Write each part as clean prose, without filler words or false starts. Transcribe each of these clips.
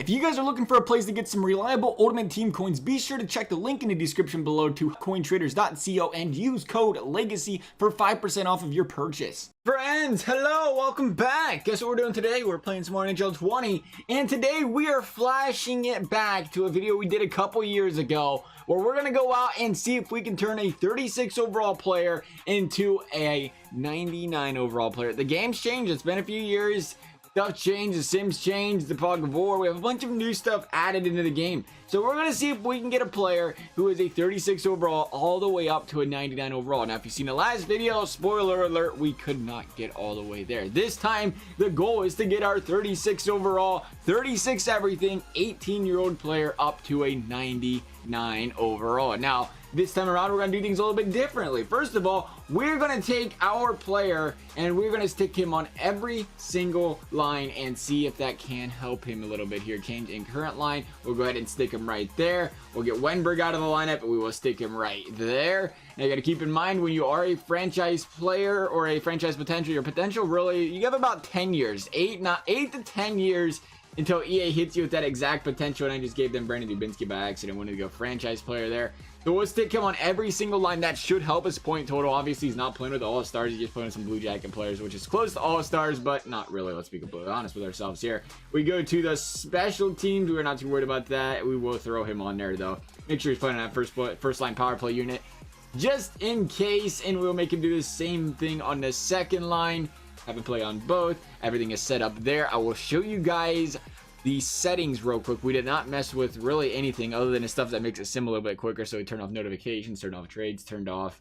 If you guys are looking for a place to get some reliable Ultimate Team coins, be sure to check the link in the description below to cointraders.co and use code LEGACY for 5% off of your purchase. Friends, hello, welcome back. Guess what we're doing today? We're playing some more NHL 20, and today we are flashing it back to a video we did a couple years ago where we're going to go out and see if we can turn a 36 overall player into a 99 overall player. The game's changed. It's been a few years. Stuff changed, the Sims changed, the Fog of War. We have a bunch of new stuff added into the game. So we're going to see if we can get a player who is a 36 overall all the way up to a 99 overall. Now, if you've seen the last video, spoiler alert, we could not get all the way there. This time, the goal is to get our 36 overall, 36 everything, 18-year-old player up to a 99 overall. Now, this time around, we're going to do things a little bit differently. First of all, we're going to take our player and we're going to stick him on every single line and see if that can help him a little bit here. Change in current line. We'll go ahead and stick him right there. We'll get Wenberg out of the lineup, but we will stick him right there. Now, you got to keep in mind, when you are a franchise player or a franchise potential, your potential really, you have about 10 years, 8 to 10 years until EA hits you with that exact potential. And I just gave them Brandon Dubinsky by accident. Wanted to go franchise player there. So we'll stick him on every single line. That should help his point total. Obviously, he's not playing with All-Stars. He's just playing with some Blue Jacket players, which is close to All-Stars, but not really. Let's be completely honest with ourselves here. We go to the special teams. We're not too worried about that. We will throw him on there, though. Make sure he's playing on that first line power play unit, just in case, and we'll make him do the same thing on the second line. Have him play on both. Everything is set up there. I will show you guys the settings real quick. We did not mess with really anything other than the stuff that makes it sim a little bit quicker. So we turned off notifications, turned off trades, turned off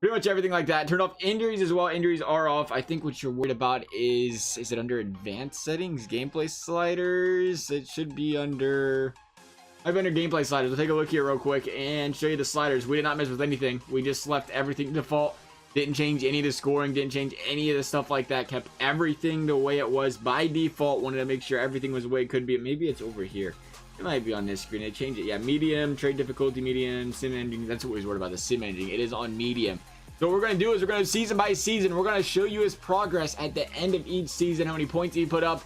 pretty much everything like that. Turned off injuries as well. Injuries are off. I think what you're worried about is it under advanced settings, gameplay sliders? It should be under, I've under gameplay sliders. We'll take a look here real quick and show you the sliders. We did not mess with anything. We just left everything default. Didn't change any of the scoring, didn't change any of the stuff like that. Kept everything the way it was by default. Wanted to make sure everything was the way it could be. Maybe it's over here. It might be on this screen. They changed it. Yeah, medium, trade difficulty, medium, sim ending. That's what we was worried about, the sim ending. It is on medium. So what we're going to do is we're going to season by season. We're going to show you his progress at the end of each season, how many points he put up.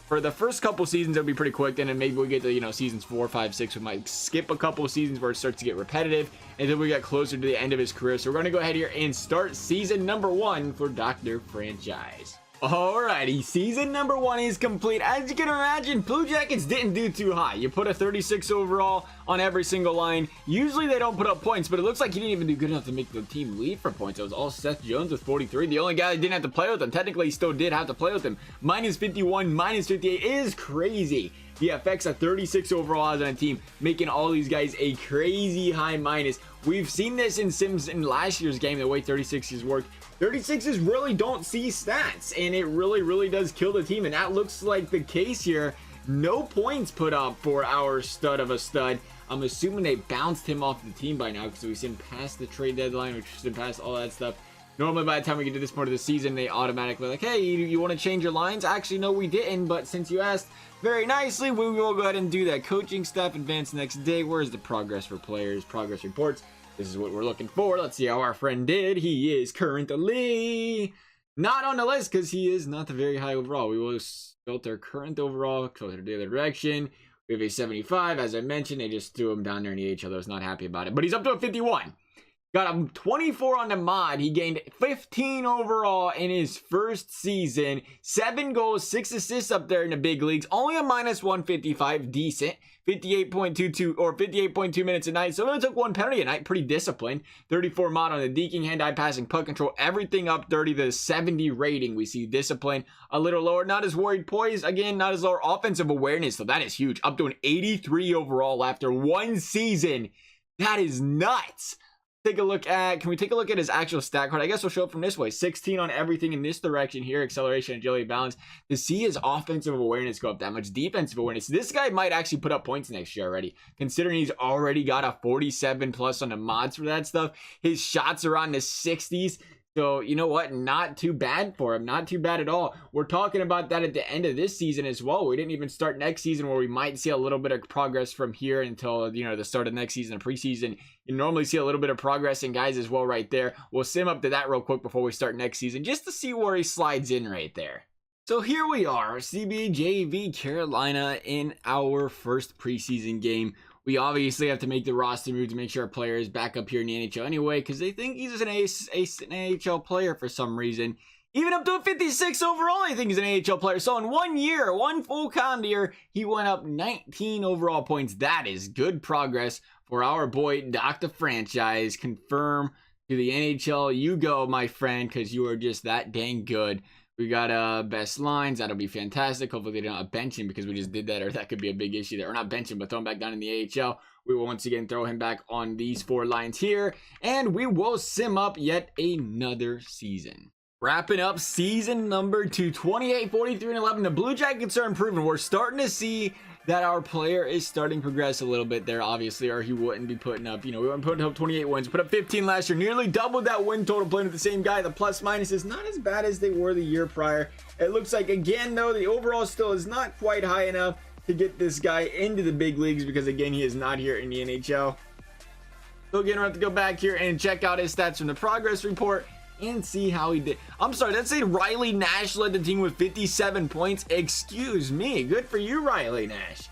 For the first couple seasons, it'll be pretty quick. Then maybe we get to, seasons 4, 5, 6. We might skip a couple of seasons where it starts to get repetitive. And then we get closer to the end of his career. So we're going to go ahead here and start season number 1 for Dr. Franchise. Alrighty, season number 1 is complete. As you can imagine, Blue Jackets didn't do too high. You put a 36 overall on every single line. Usually they don't put up points, but it looks like he didn't even do good enough to make the team lead for points. It was all Seth Jones with 43. The only guy that didn't have to play with him. Technically, he still did have to play with him. Minus 51, minus 58 is crazy. The effects at 36 overall on a team, making all these guys a crazy high minus. We've seen this in Sims in last year's game, the way 36s work. 36s really don't see stats, and it really does kill the team, and that looks like the case here. No points put up for our stud of a stud. I'm assuming they bounced him off the team by now because we've seen past the trade deadline, which is past all that stuff. Normally, by the time we get to this point of the season, they automatically like, hey, you want to change your lines? Actually, no, we didn't, but since you asked very nicely, we will go ahead and do that. Coaching staff advanced next day. Where's the progress for players? Progress reports. This is what we're looking for. Let's see how our friend did. He is currently not on the list because he is not the very high overall. We will filter current overall, closer to the other direction. We have a 75. As I mentioned, they just threw him down there in the AHL. I was not happy about it, but he's up to a 51. Got a 24 on the mod. He gained 15 overall in his first season. 7 goals, 6 assists up there in the big leagues. Only a minus 155. Decent. 58.22 or 58.2 minutes a night. So it only took 1 penalty a night. Pretty disciplined. 34 mod on the deking, hand-eye passing, puck control. Everything up 30. The 70 rating. We see discipline a little lower. Not as worried poise. Again, not as lower offensive awareness. So that is huge. Up to an 83 overall after 1 season. That is nuts. Take a look at, can we take a look at his actual stat card? I guess we'll show it from this way. 16 on everything in this direction here. Acceleration, agility, balance. To see his offensive awareness go up that much, defensive awareness, this guy might actually put up points next year already, considering he's already got a 47 plus on the mods for that stuff. His shots are on the 60s. So, you know what? Not too bad for him. Not too bad at all. We're talking about that at the end of this season as well. We didn't even start next season, where we might see a little bit of progress from here until, the start of next season, preseason. You normally see a little bit of progress in guys as well right there. We'll sim up to that real quick before we start next season, just to see where he slides in right there. So here we are, CBJV Carolina in our first preseason game. We obviously have to make the roster move to make sure our player is back up here in the NHL anyway, because they think he's an NHL player for some reason. Even up to a 56 overall, I think he's an AHL player. So in 1 year, one full calendar year, he went up 19 overall points. That is good progress for our boy, Dr. Franchise. Confirm to the NHL. You go, my friend, because you are just that dang good. We got best lines. That'll be fantastic. Hopefully they don't bench him because we just did that, or that could be a big issue there. Or not bench him, but throw him back down in the AHL. We will once again throw him back on these 4 lines here, and we will sim up yet another season. Wrapping up season number 2, 28, 43, and 11. The Blue Jackets are improving. We're starting to see that our player is starting to progress a little bit there, obviously, or he wouldn't be putting up, we wouldn't put up 28 wins, put up 15 last year, nearly doubled that win total playing with the same guy. The plus minus is not as bad as they were the year prior. It looks like, again, though, the overall still is not quite high enough to get this guy into the big leagues because, again, he is not here in the NHL. So, again, we'll have to go back here and check out his stats from the progress report and see how he did. I'm sorry, that's a Riley Nash led the team with 57 points. Excuse me. Good for you, Riley Nash.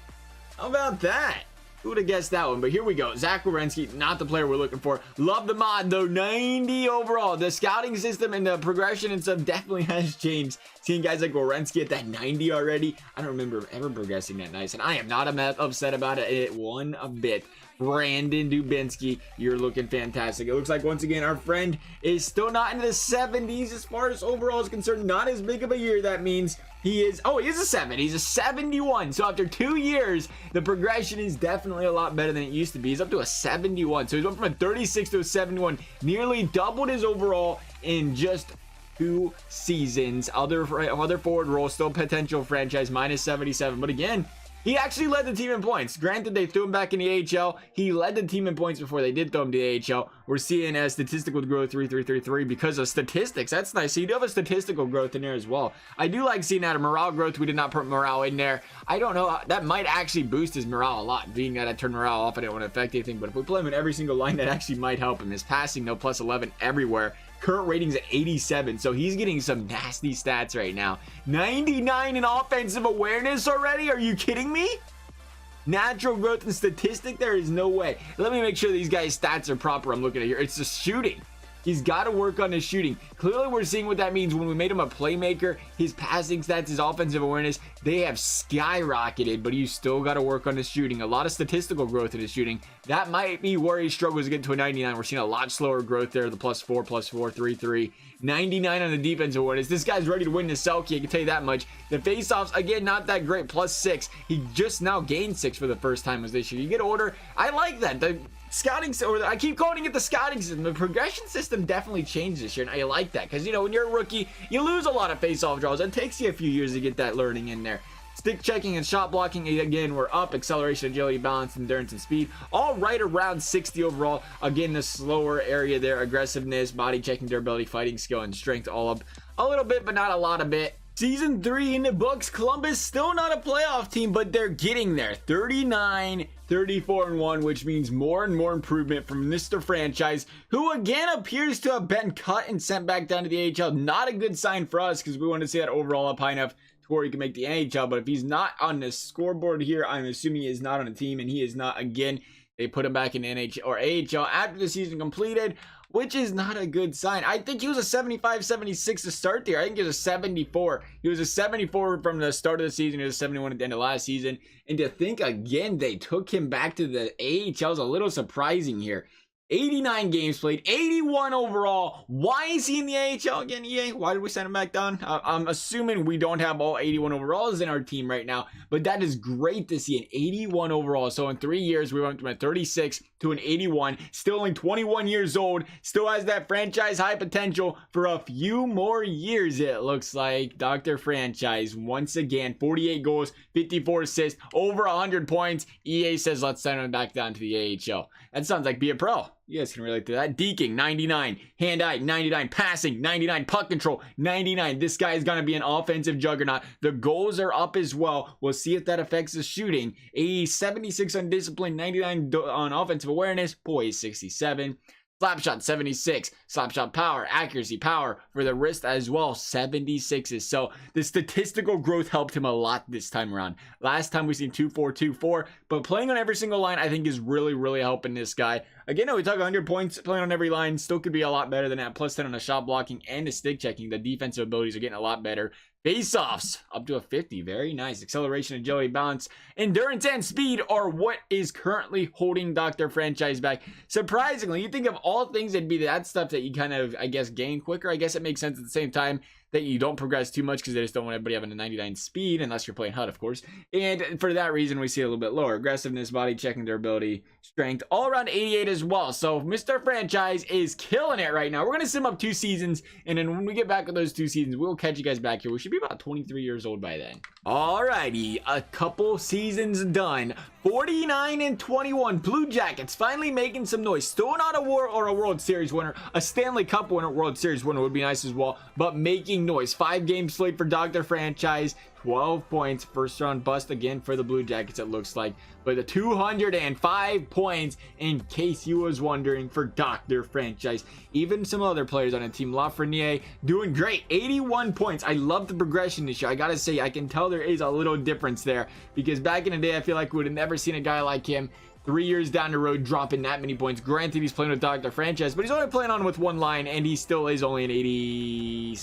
How about that? Who would have guessed that one? But here we go. Zach Werenski, not the player we're looking for. Love the mod, though. 90 overall. The scouting system and the progression and stuff definitely has changed. Seeing guys like Werenski at that 90 already, I don't remember ever progressing that nice. And I am not upset about it one bit. Brandon Dubinsky, you're looking fantastic. It looks like, once again, our friend is still not in the 70s as far as overall is concerned. Not as big of a year. That means he is a 7. He's a 71. So after 2 years, the progression is definitely a lot better than it used to be. He's up to a 71. So he's went from a 36 to a 71. Nearly doubled his overall in just 2 seasons. Other forward role, still potential franchise, minus 77. But again, he actually led the team in points. Granted, they threw him back in the AHL. He led the team in points before they did throw him to the AHL. We're seeing a statistical growth 3.333 because of statistics. That's nice. So you do have a statistical growth in there as well. I do like seeing that. A morale growth. We did not put morale in there. I don't know. That might actually boost his morale a lot. Being that I turned morale off, I didn't want to affect anything. But if we play him in every single line, that actually might help him. His passing, no, plus 11 everywhere. Current rating's at 87, so he's getting some nasty stats right now. 99 in offensive awareness already? Are you kidding me? Natural growth and statistic? There is no way. Let me make sure these guys' stats are proper. I'm looking at here. It's the shooting. He's got to work on his shooting. Clearly, we're seeing what that means. When we made him a playmaker, his passing stats, his offensive awareness, they have skyrocketed, but you still got to work on his shooting. A lot of statistical growth in his shooting. That might be where he struggles to get to a 99. We're seeing a lot slower growth there. The plus 4, 3.3. 99 on the defensive awareness. This guy's ready to win the Selkie, I can tell you that much. The faceoffs, again, not that great. Plus 6. He just now gained 6 for the first time as this year. You get older. I like that. The scouting, or I keep calling it the scouting system. The progression system definitely changed this year, and I like that because, when you're a rookie, you lose a lot of face-off draws. It takes you a few years to get that learning in there. Stick checking and shot blocking, again, we're up. Acceleration, agility, balance, endurance, and speed, all right around 60 overall. Again, the slower area there, aggressiveness, body checking, durability, fighting skill, and strength, all up a little bit, but not a lot of bit. Season 3 in the books. Columbus still not a playoff team, but they're getting there. 39, 34-1, which means more and more improvement from Mr. Franchise, who again appears to have been cut and sent back down to the AHL. Not a good sign for us because we want to see that overall up high enough to where he can make the NHL. But if he's not on the scoreboard here, I'm assuming he is not on a team, and he is not again. They put him back in NHL or AHL after the season completed, which is not a good sign. I think he was a 75, 76 to start there. I think he was a 74. He was a 74 from the start of the season. He was a 71 at the end of last season. And to think, again, they took him back to the AHL is a little surprising here. 89 games played, 81 overall. Why is he in the AHL again, EA? Why did we send him back down? I'm assuming we don't have all 81 overalls in our team right now, but that is great to see, an 81 overall. So in 3 years, we went from a 36 to an 81, still only 21 years old, still has that franchise high potential for a few more years, it looks like. Dr. Franchise, once again, 48 goals, 54 assists, over 100 points. EA says, let's send him back down to the AHL. That sounds like be a pro. You guys can relate to that. Deking, 99. Hand-eye, 99. Passing, 99. Puck control, 99. This guy is going to be an offensive juggernaut. The goals are up as well. We'll see if that affects the shooting. A 76 on discipline, 99 on offensive awareness. Boy, 67. Slapshot 76, slapshot power, accuracy, power for the wrist as well, 76s. So the statistical growth helped him a lot this time around. Last time we seen 2-4, 2-4, but playing on every single line I think is really helping this guy. Again, we talk 100 points playing on every line, still could be a lot better than that. Plus 10 on the shot blocking and the stick checking. The defensive abilities are getting a lot better. Face-offs up to a 50, very nice. Acceleration, agility, balance, endurance, and speed are what is currently holding Dr. Franchise back. Surprisingly, you think of all things, it'd be that stuff that you kind of, I guess, gain quicker. I guess it makes sense at the same time that you don't progress too much because they just don't want everybody having a 99 speed, unless you're playing HUD, of course. And for that reason, we see a little bit lower. Aggressiveness, body checking, durability, strength, all around 88 as well. So Mr. Franchise is killing it right now. We're going to sim up 2 seasons, and then when we get back with those 2 seasons, we'll catch you guys back here. We should be about 23 years old by then. Alrighty, a couple seasons done. 49-21, Blue Jackets finally making some noise. Still not a war or a World Series winner. A Stanley Cup winner, World Series winner would be nice as well, but making noise. 5 games slate for Dr. Franchise, 12 points. First round bust again for the Blue Jackets, it looks like. But the 205 points, in case you was wondering, for Dr. Franchise. Even some other players on the team, Lafreniere, doing great. 81 points. I love the progression this year. I gotta say, I can tell there is a little difference there, because back in the day, I feel like we would have never seen a guy like him 3 years down the road dropping that many points. Granted, he's playing with Dr. Franchise, but he's only playing on with 1 line, and he still is only an 80.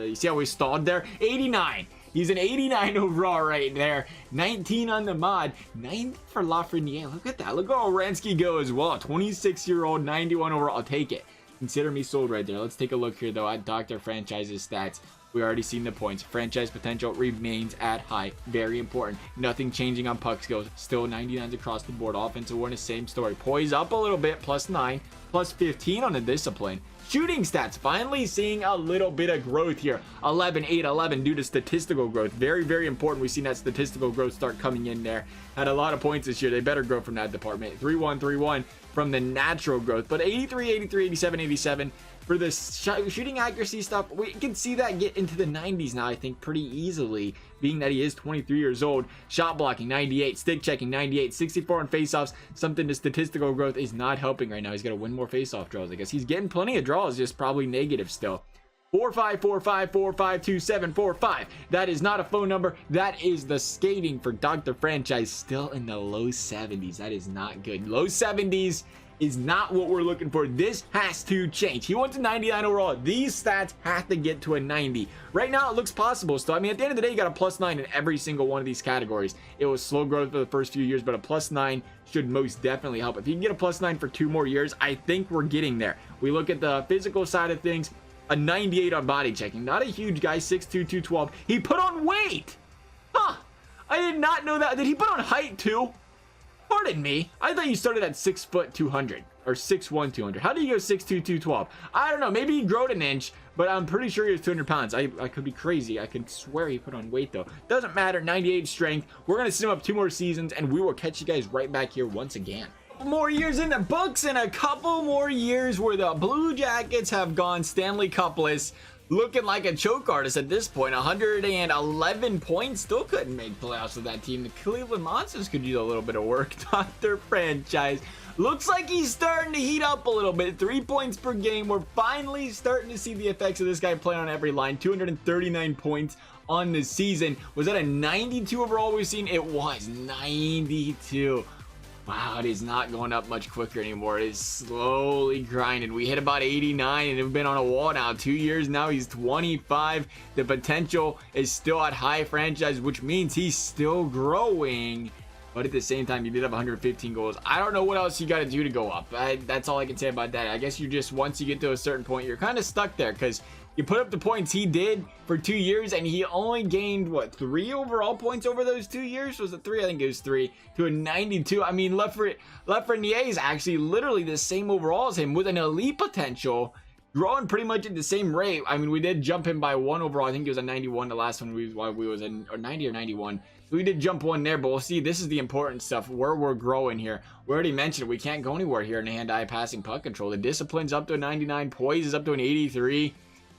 You see how we stalled there? 89. He's an 89 overall right there. 19 on the mod. 90 for Lafreniere. Look at that. Look how Oransky go as well. 26-year-old, 91 overall. I'll take it. Consider me sold right there. Let's take a look here, though, at Dr. Franchise's stats. We already seen the points. Franchise potential remains at high. Very important. Nothing changing on puck skills. Still 99s across the board. Offensive awareness, same story. Poise up a little bit. +9. +15 on the discipline. Shooting stats, finally seeing a little bit of growth here. 11, 8, 11 due to statistical growth. Very important. We've seen that statistical growth start coming in there. Had a lot of points this year. They better grow from that department. 3-1, 3-1 from the natural growth. But 83, 83, 87, 87 for the shooting accuracy stuff. We can see that get into the 90s now, I think, pretty easily, being that he is 23 years old. Shot blocking, 98. Stick checking, 98. 64 on faceoffs. Something the statistical growth is not helping right now. He's got to win more faceoff draws, I guess. He's getting plenty of draws, just probably negative still. 4545452745. That is not a phone number. That is the skating for Dr. Franchise, still in the low 70s. That is not good. Low 70s is not what we're looking for. This has to change. He went to 99 overall. These stats have to get to a 90. Right now, it looks possible still. I mean, at the end of the day, you got a +9 in every single one of these categories. It was slow growth for the first few years, but a +9 should most definitely help. If you can get a +9 for 2 more years, I think we're getting there. We look at the physical side of things, a 98 on body checking. Not a huge guy, 6'2", 212. He put on weight. Huh. I did not know that. Did he put on height too? Pardon me. I thought you started at 6 foot 200 or 6'1", 200. How do you go 6'2", 212? I don't know. Maybe he grew an inch, but I'm pretty sure he was 200 pounds. I could be crazy. I could swear he put on weight though. Doesn't matter. 98 strength. We're going to sim up 2 more seasons and we will catch you guys right back here once again. More years in the books and a couple more years where the Blue Jackets have gone Stanley Cupless. Looking like a choke artist at this point. 111 points. Still couldn't make playoffs with that team. The Cleveland Monsters could use a little bit of work. Dr. Franchise looks like he's starting to heat up a little bit. 3 points per game. We're finally starting to see the effects of this guy playing on every line. 239 points on the season. Was that a 92 overall we've seen? It was 92. Wow, it is not going up much quicker anymore. It is slowly grinding. We hit about 89 and we've been on a wall now. 2 years now, he's 25. The potential is still at high franchise, which means he's still growing. But at the same time, you did have 115 goals. I don't know what else you got to do to go up. That's all I can say about that. I guess you just, once you get to a certain point, you're kind of stuck there because you put up the points he did for 2 years and he only gained, what, 3 overall points over those 2 years? Was it 3? I think it was 3 to a 92. I mean, Lafreniere is actually literally the same overall as him with an elite potential, growing pretty much at the same rate. I mean, we did jump him by 1 overall. I think it was a 91 the last one we was in, or 90 or 91. So we did jump 1 there, but we'll see. This is the important stuff where we're growing here. We already mentioned we can't go anywhere here in the hand-eye passing puck control. The discipline's up to a 99, poise is up to an 83.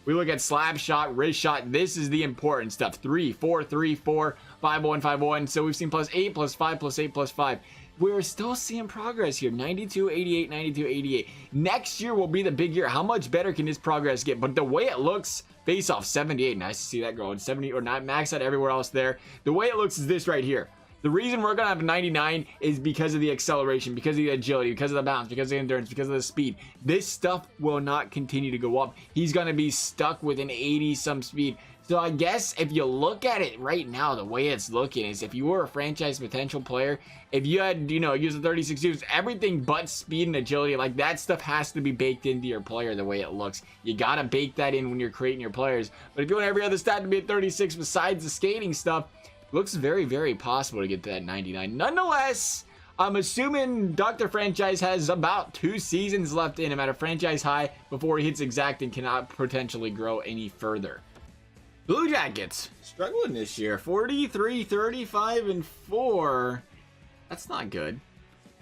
We look at slap shot, wrist shot. This is the important stuff. 3, 4, 3, 4, 5, 1, 5, 1. So we've seen +8, +5, +8, +5. we're still seeing progress here. 92, 88, 92, 88. Next year will be the big year. How much better can this progress get? But the way it looks, face off 78. Nice to see that growing. 70 or not max out everywhere else there. The way it looks is this right here. The reason we're going to have a 99 is because of the acceleration, because of the agility, because of the balance, because of the endurance, because of the speed. This stuff will not continue to go up. He's going to be stuck with an 80-some speed. So I guess if you look at it right now, the way it's looking is if you were a franchise potential player, if you had, use the 36 moves, everything but speed and agility, like that stuff has to be baked into your player the way it looks. You got to bake that in when you're creating your players. But if you want every other stat to be at 36 besides the skating stuff, looks very, very possible to get to that 99. Nonetheless, I'm assuming Dr. Franchise has about 2 seasons left in him at a franchise high before he hits exact and cannot potentially grow any further. Blue Jackets struggling this year. 43, 35, and 4. That's not good.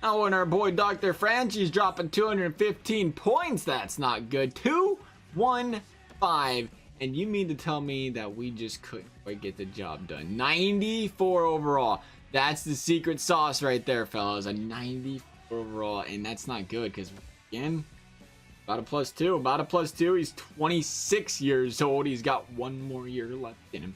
Now when our boy Dr. Franchise dropping 215 points, that's not good. 2, 1, 5. And you mean to tell me that we just couldn't quite get the job done? 94 overall. That's the secret sauce right there, fellas. A 94 overall. And that's not good because, again, about a +2. About a +2. He's 26 years old. He's got 1 more year left in him.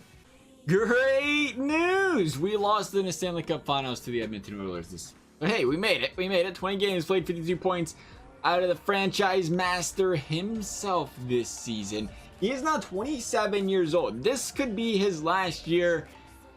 Great news! We lost in the Stanley Cup Finals to the Edmonton Oilers. But hey, we made it. We made it. 20 games played, 52 points out of the franchise master himself this season. He is now 27 years old. This could be his last year.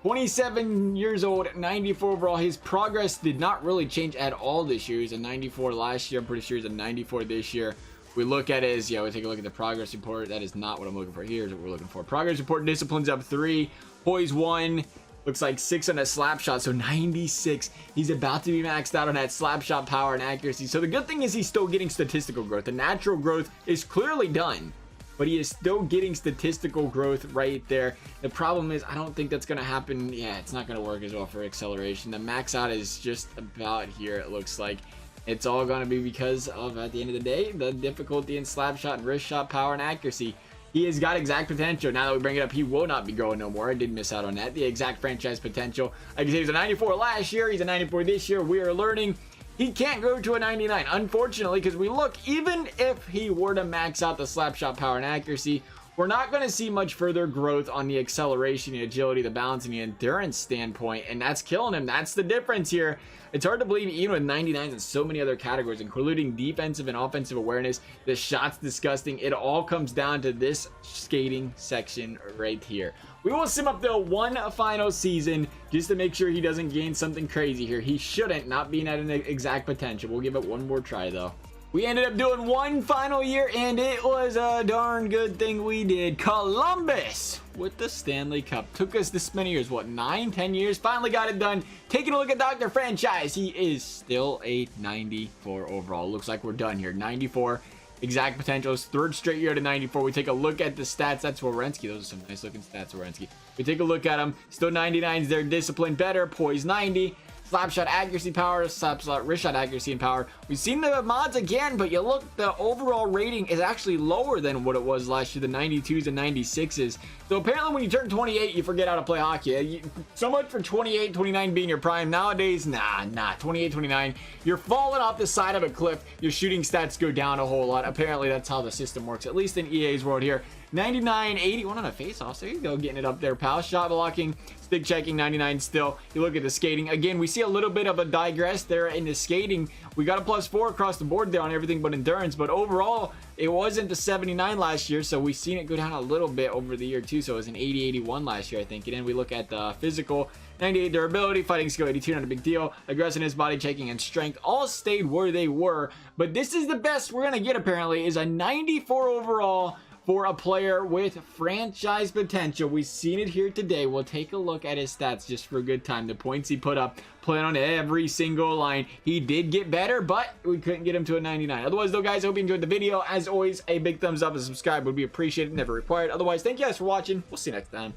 27 years old, 94 overall. His progress did not really change at all this year. He's a 94 last year. I'm pretty sure he's a 94 this year. We look at it as, we take a look at the progress report. That is not what I'm looking for. Here's what we're looking for. Progress report, disciplines up 3, poise 1. Looks like 6 on a slap shot, so 96. He's about to be maxed out on that slap shot power and accuracy. So the good thing is he's still getting statistical growth. The natural growth is clearly done, but he is still getting statistical growth right there. The problem is I don't think that's going to happen. Yeah, it's not going to work as well for acceleration. The max out is just about here, it looks like. It's all going to be because of, at the end of the day, the difficulty in slap shot and wrist shot power and accuracy. He has got exact potential. Now that we bring it up, he will not be growing no more. I did miss out on that. The exact franchise potential. Like I said, he was a 94 last year. He's a 94 this year. We are learning he can't go to a 99, unfortunately, because we look, even if he were to max out the slap shot power and accuracy, we're not going to see much further growth on the acceleration, the agility, the balance, and the endurance standpoint, and that's killing him. That's the difference here. It's hard to believe, even with 99s in so many other categories, including defensive and offensive awareness, the shot's disgusting. It all comes down to this skating section right here. We will sim up the 1 final season just to make sure he doesn't gain something crazy here. He shouldn't, not being at an exact potential. We'll give it 1 more try, though. We ended up doing 1 final year, and it was a darn good thing we did. Columbus with the Stanley Cup. Took us this many years, what, 9, 10 years? Finally got it done. Taking a look at Dr. Franchise. He is still a 94 overall. Looks like we're done here. 94. Exact potential. 3rd straight year to 94. We take a look at the stats. That's Werenski. Those are some nice looking stats, Werenski. We take a look at them. Still 99s there. Discipline better. Poise 90. Slap shot accuracy power, slap shot wrist shot accuracy and power. We've seen the mods again, but you look, the overall rating is actually lower than what it was last year, the 92s and 96s. So apparently when you turn 28, you forget how to play hockey. So much for 28, 29 being your prime. Nowadays, nah, 28, 29, you're falling off the side of a cliff. Your shooting stats go down a whole lot. Apparently that's how the system works, at least in EA's world here. 99, 81 on a face-off. There you go, getting it up there, pal. Shot blocking, stick checking, 99 still. You look at the skating. Again, we see a little bit of a digress there in the skating. We got a +4 across the board there on everything but endurance, but overall, it wasn't the 79 last year, so we've seen it go down a little bit over the year, too. So it was an 80, 81 last year, I think. And then we look at the physical, 98 durability, fighting skill, 82, not a big deal. Aggressiveness, body checking, and strength all stayed where they were. But this is the best we're going to get, apparently, is a 94 overall for a player with franchise potential. We've seen it here today. We'll take a look at his stats just for a good time. The points he put up, playing on every single line. He did get better, but we couldn't get him to a 99. Otherwise, though, guys, I hope you enjoyed the video. As always, a big thumbs up and subscribe would be appreciated, never required. Otherwise, thank you guys for watching. We'll see you next time.